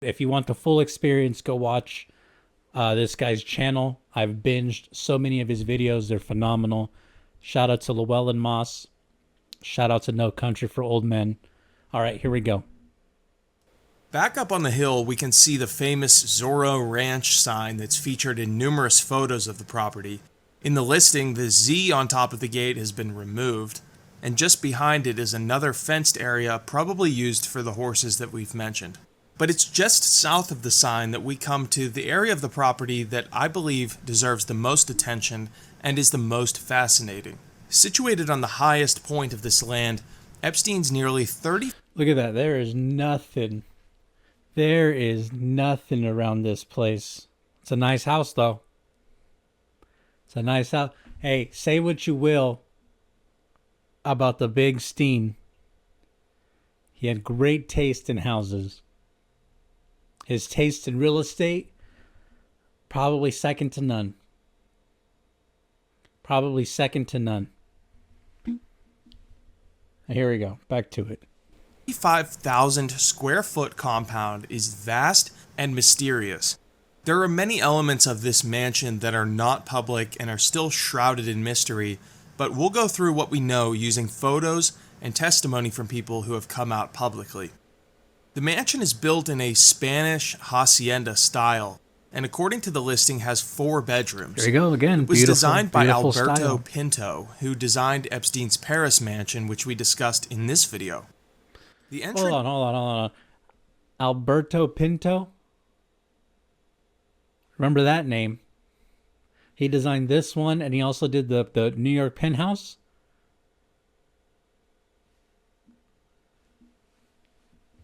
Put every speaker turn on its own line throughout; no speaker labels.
If you want the full experience, go watch this guy's channel. I've binged so many of his videos. They're phenomenal. Shout out to Llewelyn Moss. Shout out to No Country for Old Men. All right, here we go.
Back up on the hill, we can see the famous Zorro Ranch sign that's featured in numerous photos of the property. In the listing, the Z on top of the gate has been removed, and just behind it is another fenced area probably used for the horses that we've mentioned. But it's just south of the sign that we come to the area of the property that I believe deserves the most attention and is the most fascinating. Situated on the highest point of this land, Epstein's nearly 30...
Look at that. There is nothing. There is nothing around this place. It's a nice house, though. It's a nice house. Hey, say what you will about the big Steen. He had great taste in houses. His taste in real estate, probably second to none. Probably second to none. Here we go. Back to it.
35,000 square foot compound is vast and mysterious. There are many elements of this mansion that are not public and are still shrouded in mystery, but we'll go through what we know using photos and testimony from people who have come out publicly. The mansion is built in a Spanish hacienda style, and according to the listing has 4 bedrooms.
There you go again.
It was designed by Alberto
style.
Pinto, who designed Epstein's Paris mansion, which we discussed in this video. The entrance...
Hold on. Alberto Pinto? Remember that name? He designed this one, and he also did the New York penthouse.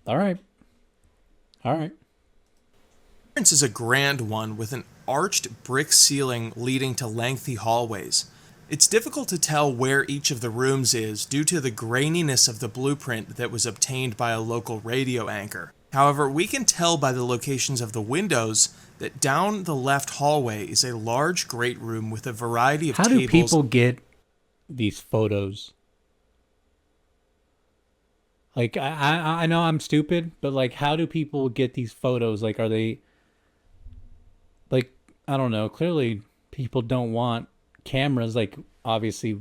All right.
The entrance is a grand one with an arched brick ceiling leading to lengthy hallways. It's difficult to tell where each of the rooms is due to the graininess of the blueprint that was obtained by a local radio anchor. However, we can tell by the locations of the windows that down the left hallway is a large great room with a variety of tables.
How do people get these photos? Like, I know I'm stupid, but, like, how do people get these photos? Like, are they... Like, I don't know. Clearly, people don't want cameras, like, obviously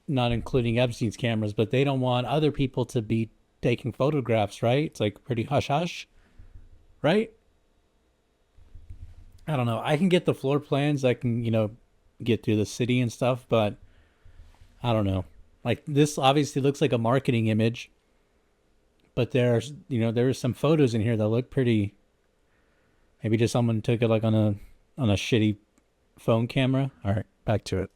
not including Epstein's cameras, but they don't want other people to be taking photographs, right? It's, like, pretty hush-hush, right? I don't know. I can get the floor plans. I can, get through the city and stuff, but I don't know. Like, this obviously looks like a marketing image. But there's, there's some photos in here that look pretty. Maybe just someone took it like on a shitty phone camera. All right, back to it.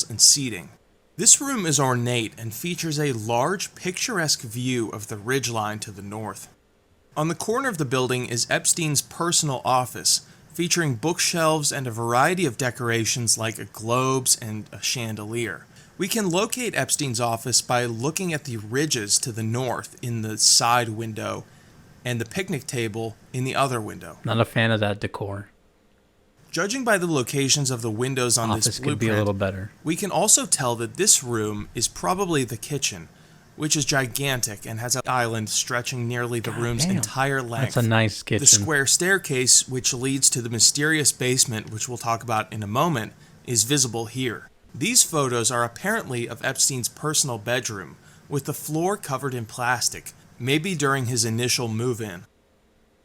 And seating. This room is ornate and features a large picturesque view of the ridgeline to the north. On the corner of the building is Epstein's personal office, featuring bookshelves and a variety of decorations like globes and a chandelier. We can locate Epstein's office by looking at the ridges to the north in the side window and the picnic table in the other window.
Not a fan of that decor.
Judging by the locations of the windows on
Office
this blueprint,
could be a little better.
We can also tell that this room is probably the kitchen, which is gigantic and has an island stretching nearly the room's entire length.
That's a nice kitchen.
The square staircase, which leads to the mysterious basement, which we'll talk about in a moment, is visible here. These photos are apparently of Epstein's personal bedroom, with the floor covered in plastic, maybe during his initial move-in.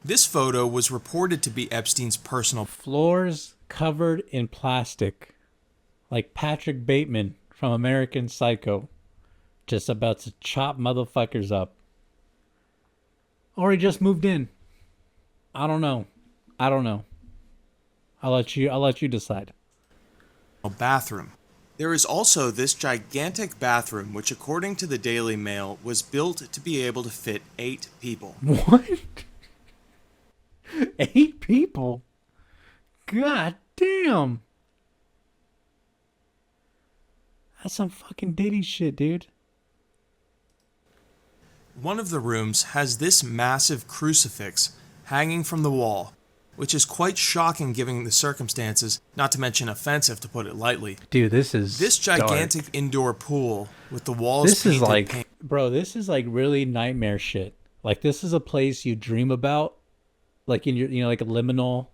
This photo was reported to be Epstein's personal...
Floors covered in plastic, like Patrick Bateman from American Psycho, just about to chop motherfuckers up. Or he just moved in. I don't know. I'll let you decide.
Bathroom. There is also this gigantic bathroom, which according to the Daily Mail, was built to be able to fit 8 people.
What? 8 people? God damn. That's some fucking Diddy shit, dude.
One of the rooms has this massive crucifix hanging from the wall, which is quite shocking given the circumstances, not to mention offensive to put it lightly.
Dude, this is
this gigantic
dark.
Indoor pool with the walls
painted. Bro, this is like really nightmare shit. Like, this is a place you dream about like in your, like a liminal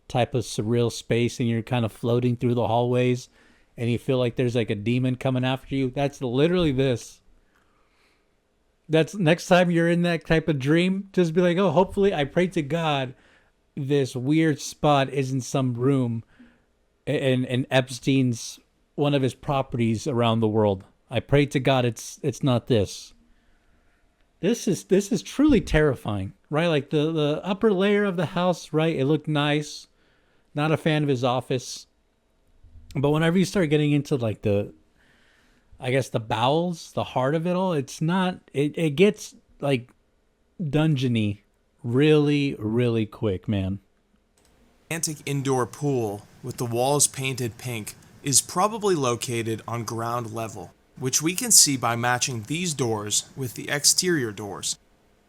type of surreal space, and you're kind of floating through the hallways, and you feel like there's like a demon coming after you. That's literally this. That's next time you're in that type of dream, just be like, oh, hopefully, I pray to God this weird spot isn't some room in Epstein's one of his properties around the world. I pray to God it's not this. This is truly terrifying, right? Like the upper layer of the house, right? It looked nice. Not a fan of his office, but whenever you start getting into like I guess the bowels, the heart of it all, it's not. It gets like dungeony really, really quick, man.
Gigantic indoor pool with the walls painted pink is probably located on ground level, which we can see by matching these doors with the exterior doors.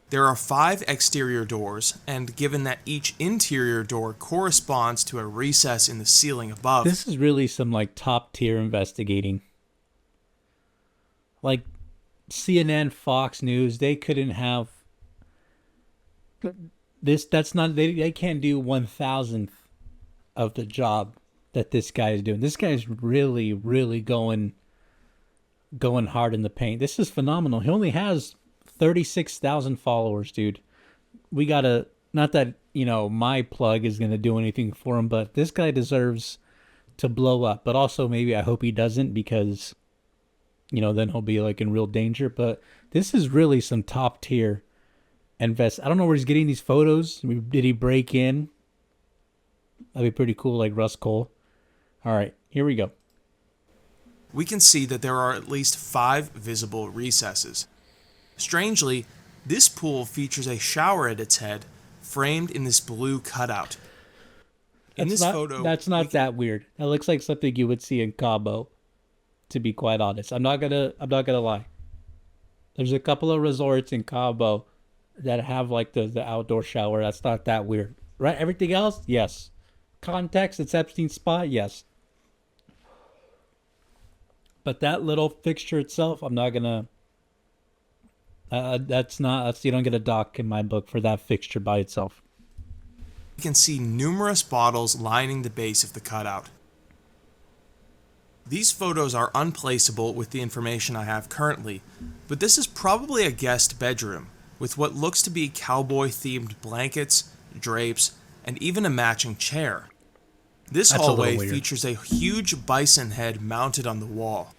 There are 5 exterior doors, and given that each interior door corresponds to a recess in the ceiling above,
This is really some like top tier investigating. Like CNN, Fox News, they couldn't have this. That's not, they can't do 1,000th of the job that this guy is doing. This guy's really, really going hard in the paint. This is phenomenal. He only has 36,000 followers, dude. We gotta, not that, my plug is gonna do anything for him, but this guy deserves to blow up. But also, maybe I hope he doesn't, because, then he'll be like in real danger. But this is really some top tier invest. I don't know where he's getting these photos. Did he break in? That'd be pretty cool, like Russ Cole. All right, here we go.
we can see that there are at least 5 visible recesses. Strangely, this pool features a shower at its head, framed in this blue cutout.
That's not that weird. That looks like something you would see in Cabo, to be quite honest. I'm not gonna lie. There's a couple of resorts in Cabo that have like the outdoor shower. That's not that weird. Right? Everything else, yes. Context, it's Epstein's spot, yes. But that little fixture itself, I'm not gonna. You don't get a dock in my book for that fixture by itself.
You can see numerous bottles lining the base of the cutout. These photos are unplaceable with the information I have currently, but this is probably a guest bedroom, with what looks to be cowboy-themed blankets, drapes, and even a matching chair. This hallway features a huge bison head mounted on the wall.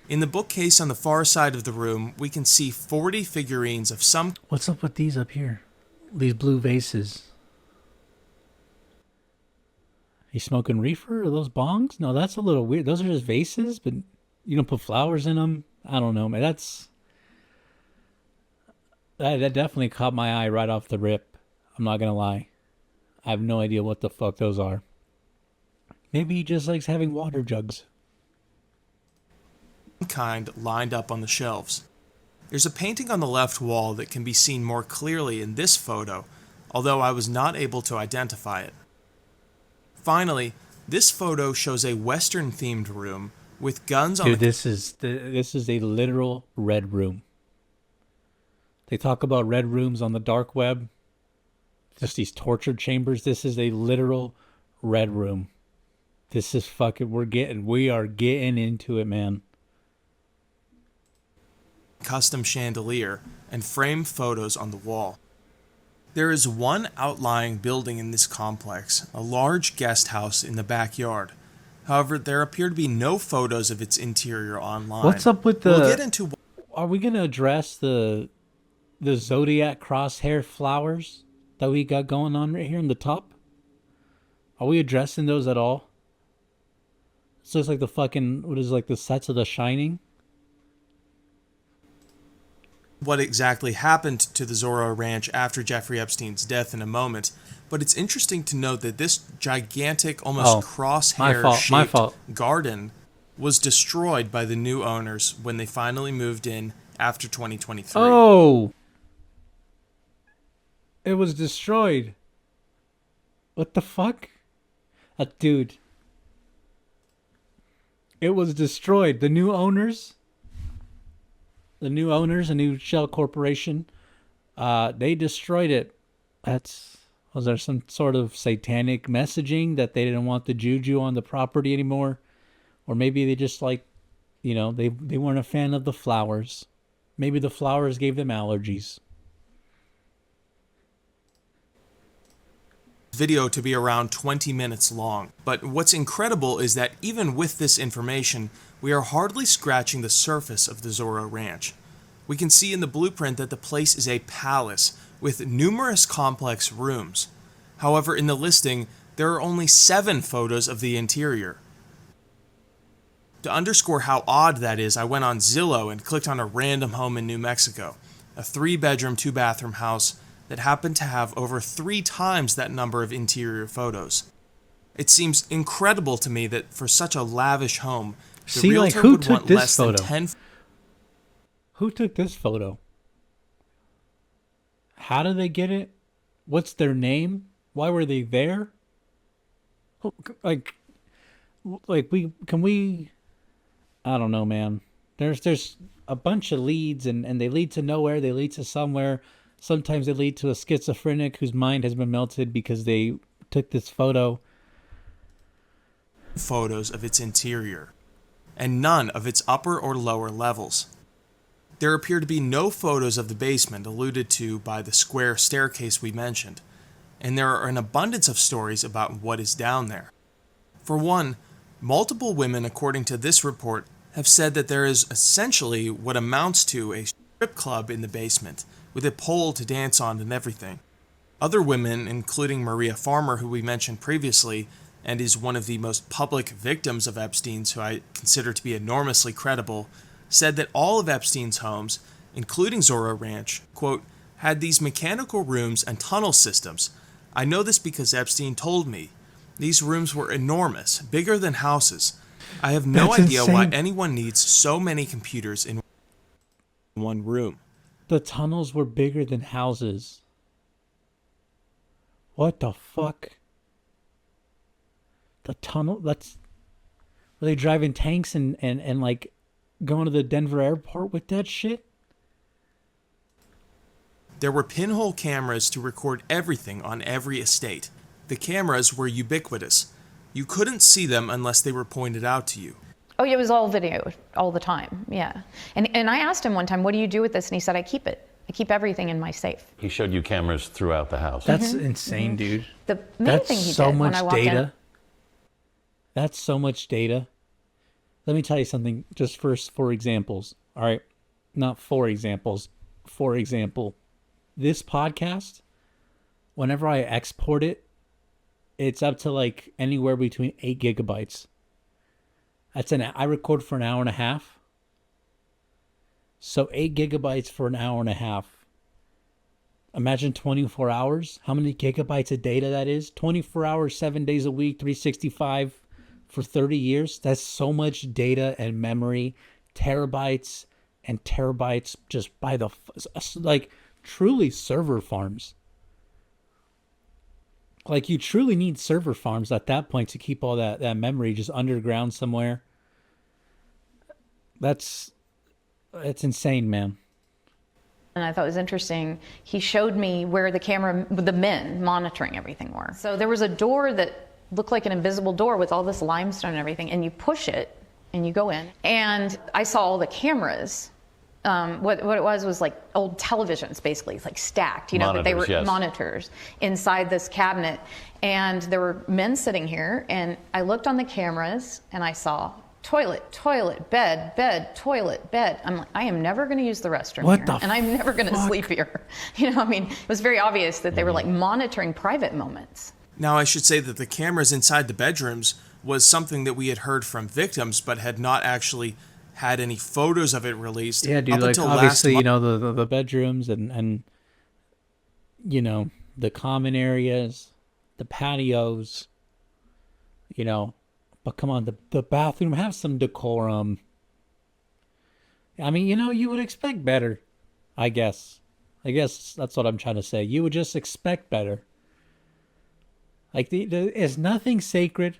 In the bookcase on the far side of the room, we can see 40 figurines of some...
What's up with these up here? These blue vases. You smoking reefer? Are those bongs? No, that's a little weird. Those are just vases, but you don't put flowers in them? I don't know, man. That definitely caught my eye right off the rip. I'm not going to lie. I have no idea what the fuck those are. Maybe he just likes having water jugs.
Kind lined up on the shelves. There's a painting on the left wall that can be seen more clearly in this photo, although I was not able to identify it. Finally, this photo shows a Western-themed room with guns on
Dude, this is a literal red room. They talk about red rooms on the dark web. Just these torture chambers. This is a literal red room. This is fucking, we are getting into it, man.
Custom chandelier and framed photos on the wall. There is one outlying building in this complex, a large guest house in the backyard. However, there appear to be no photos of its interior online.
What's up with the...
We'll get into...
Are we going to address the zodiac crosshair flowers that we got going on right here in the top? Are we addressing those at all? This looks like the fucking... What is like the sets of The Shining?
What exactly happened to the Zorro Ranch after Jeffrey Epstein's death in a moment, but it's interesting to note that this gigantic, almost crosshair-shaped garden was destroyed by the new owners when they finally moved in after 2023.
Oh! It was destroyed. What the fuck? Dude. It was destroyed. The new owners... a new shell corporation, they destroyed it. That's Was there some sort of satanic messaging that they didn't want the juju on the property anymore? Or maybe they just like, they weren't a fan of the flowers. Maybe the flowers gave them allergies.
Video to be around 20 minutes long. But what's incredible is that even with this information, we are hardly scratching the surface of the Zorro Ranch. We can see in the blueprint that the place is a palace with numerous complex rooms. However, in the listing, there are only 7 photos of the interior. To underscore how odd that is, I went on Zillow and clicked on a random home in New Mexico, a 3-bedroom, 2-bathroom house that happened to have over 3 times that number of interior photos. It seems incredible to me that for such a lavish home, the realtor
who
would
took
want
this
less
photo?
than 10.
Who took this photo? How did they get it? What's their name? Why were they there? Like we I don't know, man. There's a bunch of leads and they lead to nowhere, they lead to somewhere. Sometimes they lead to a schizophrenic whose mind has been melted because they took this photo.
Photos of its interior, and none of its upper or lower levels. There appear to be no photos of the basement alluded to by the square staircase we mentioned, and there are an abundance of stories about what is down there. For one, multiple women, according to this report, have said that there is essentially what amounts to a strip club in the basement, with a pole to dance on and everything. Other women, including Maria Farmer, who we mentioned previously, and is one of the most public victims of Epstein's, who I consider to be enormously credible, said that all of Epstein's homes, including Zorro Ranch, quote, had these mechanical rooms and tunnel systems. I know this because Epstein told me. These rooms were enormous, bigger than houses. I have no idea why anyone needs so many computers in one room.
The tunnels were bigger than houses. What the fuck? The tunnel? Were they driving tanks and like going to the Denver airport with that shit?
There were pinhole cameras to record everything on every estate. The cameras were ubiquitous. You couldn't see them unless they were pointed out to you.
Oh, yeah, it was all video all the time, yeah. And I asked him one time, what do you do with this? And he said, I keep it. I keep everything in my safe.
He showed you cameras throughout the house.
That's insane, dude.
The main thing he did when I walked in.
That's so much data. Let me tell you something, just first for examples. All right, not 4 examples. For example, this podcast, whenever I export it, it's up to like anywhere between 8 gigabytes. I record for an hour and a half. So 8 gigabytes for an hour and a half. Imagine 24 hours. How many gigabytes of data that is? 24 hours, 7 days a week, 365 for 30 years. That's so much data and memory. Terabytes and terabytes just by the... Like, truly server farms. Like, you truly need server farms at that point to keep all that memory just underground somewhere. That's insane, man.
And I thought it was interesting. He showed me where the men monitoring everything were. So there was a door that looked like an invisible door with all this limestone and everything, and you push it and you go in. And I saw all the cameras. What it was like old televisions, basically. It's like stacked, but they were monitors inside this cabinet. And there were men sitting here, and I looked on the cameras and I saw toilet, bed, toilet, bed. I'm like, I am never going to use the restroom here, and I'm never going to sleep here. It was very obvious that they were like monitoring private moments.
Now, I should say that the cameras inside the bedrooms was something that we had heard from victims, but had not actually had any photos of it released.
Yeah, dude, like obviously, the bedrooms and the common areas, the patios, but come on, the bathroom, have some decorum. I mean, you would expect better, I guess. That's what I'm trying to say. You would just expect better. Like, there's nothing sacred.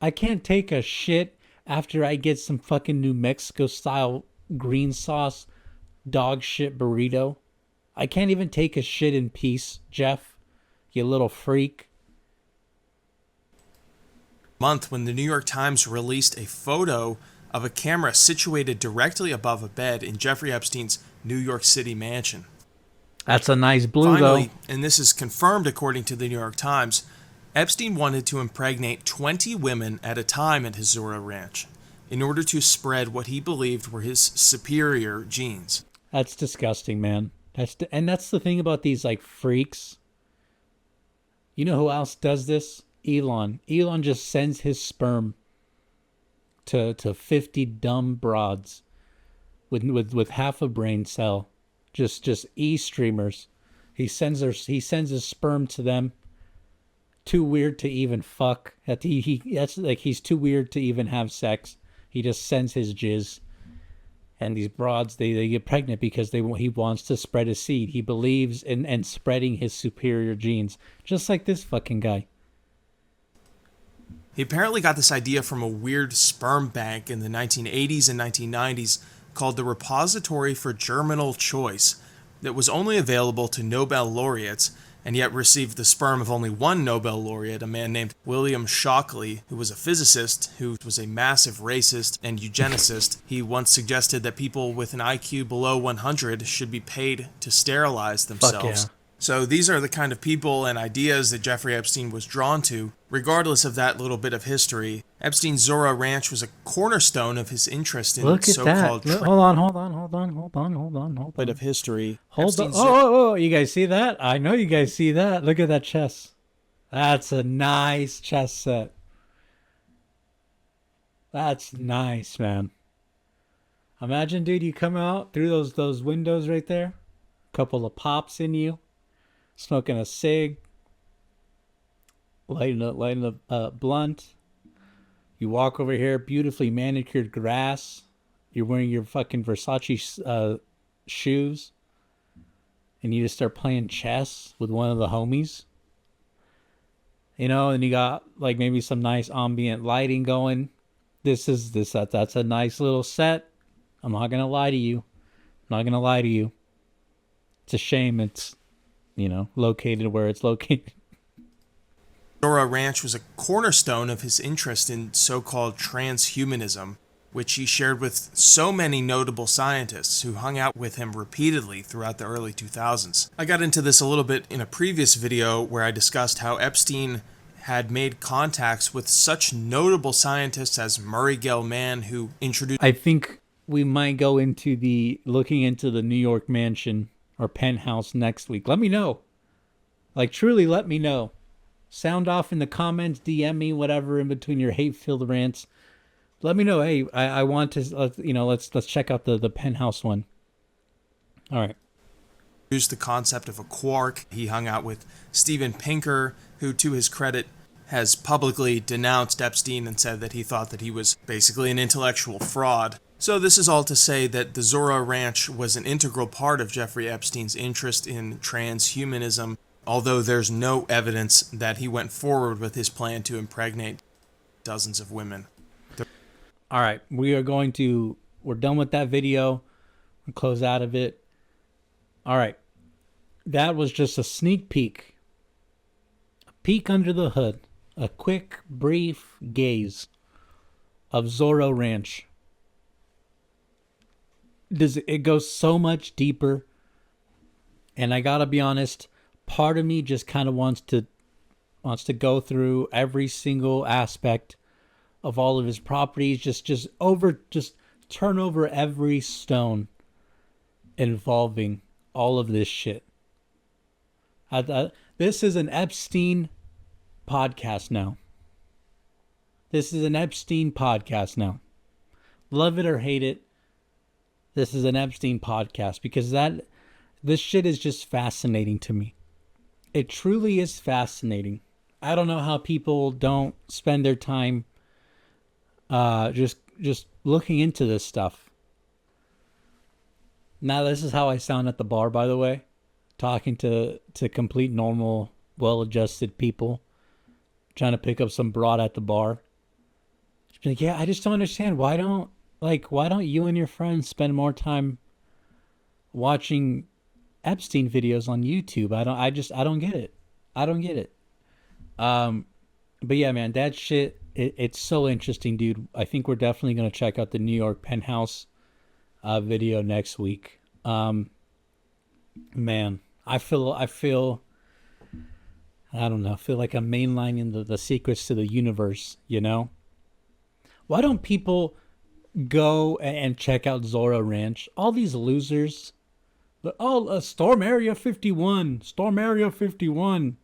I can't take a shit after I get some fucking New Mexico style green sauce dog shit burrito. I can't even take a shit in peace, Jeff. You little freak.
Month when the New York Times released a photo of a camera situated directly above a bed in Jeffrey Epstein's New York City mansion.
That's a nice blue,
Finally,
though.
and this is confirmed according to the New York Times, Epstein wanted to impregnate 20 women at a time at his Zorro Ranch in order to spread what he believed were his superior genes.
That's disgusting, man. And that's the thing about these, like, freaks. You know who else does this? Elon. Elon just sends his sperm to 50 dumb broads with half a brain cell. Just e-streamers. He sends his sperm to them. Too weird to even fuck. He's too weird to even have sex. He just sends his jizz. And these broads, they get pregnant because he wants to spread his seed. He believes in spreading his superior genes. Just like this fucking guy.
He apparently got this idea from a weird sperm bank in the 1980s and 1990s called the Repository for Germinal Choice that was only available to Nobel laureates, and yet received the sperm of only one Nobel laureate, a man named William Shockley, who was a physicist who was a massive racist and eugenicist. He once suggested that people with an IQ below 100 should be paid to sterilize themselves.
Fuck yeah.
So these are the kind of people and ideas that Jeffrey Epstein was drawn to. Regardless of that little bit of history, Epstein's Zorro Ranch was a cornerstone of his interest in
Look at
so-called
that. Hold on.
bit of history.
Hold on.
Epstein's
Oh, you guys see that? I know you guys see that. Look at that chess. That's a nice chess set. That's nice, man. Imagine, dude, you come out through those windows right there. Couple of pops in you. Smoking a cig. Lighting a blunt. You walk over here, beautifully manicured grass. You're wearing your fucking Versace shoes. And you just start playing chess with one of the homies. You know, and you got like maybe some nice ambient lighting going. That's a nice little set. I'm not gonna lie to you. It's a shame it's, located where it's located.
Zorro Ranch was a cornerstone of his interest in so-called transhumanism, which he shared with so many notable scientists who hung out with him repeatedly throughout the early 2000s. I got into this a little bit in a previous video where I discussed how Epstein had made contacts with such notable scientists as Murray Gell-Mann, who introduced...
I think we might go looking into the New York mansion or penthouse next week. Let me know. Like, truly let me know. Sound off in the comments, DM me, whatever, in between your hate-filled rants. Let me know. Hey, I want to, let's check out the penthouse one. All right.
Introduced the concept of a quark. He hung out with Steven Pinker, who, to his credit, has publicly denounced Epstein and said that he thought that he was basically an intellectual fraud. So this is all to say that the Zorro Ranch was an integral part of Jeffrey Epstein's interest in transhumanism, although there's no evidence that he went forward with his plan to impregnate dozens of women.
All right, we're done with that video. We'll close out of it. All right, that was just a sneak peek. A peek under the hood. A quick, brief gaze of Zorro Ranch. It goes so much deeper. And I gotta be honest, part of me just kind of wants to go through every single aspect of all of his properties, just turn over every stone involving all of this shit. This is an Epstein podcast now. Love it or hate it, this is an Epstein podcast because this shit is just fascinating to me. It truly is fascinating. I don't know how people don't spend their time just looking into this stuff. Now, this is how I sound at the bar, by the way. Talking to complete normal, well-adjusted people. Trying to pick up some broad at the bar. Just be like, yeah, I just don't understand. Why don't you and your friends spend more time watching Epstein videos on YouTube? I don't get it. I don't get it. But yeah, man, that shit, it's so interesting, dude. I think we're definitely going to check out the New York penthouse video next week. Man, I feel, I don't know, I feel like I'm mainlining the secrets to the universe, you know? Why don't people go and check out Zorro Ranch? All these losers. Oh, Storm Area 51. Storm Area 51.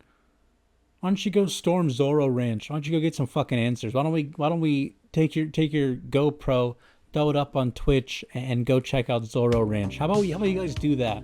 Why don't you go storm Zorro Ranch? Why don't you go get some fucking answers? Why don't we take your GoPro, throw it up on Twitch, and go check out Zorro Ranch? How about you guys do that?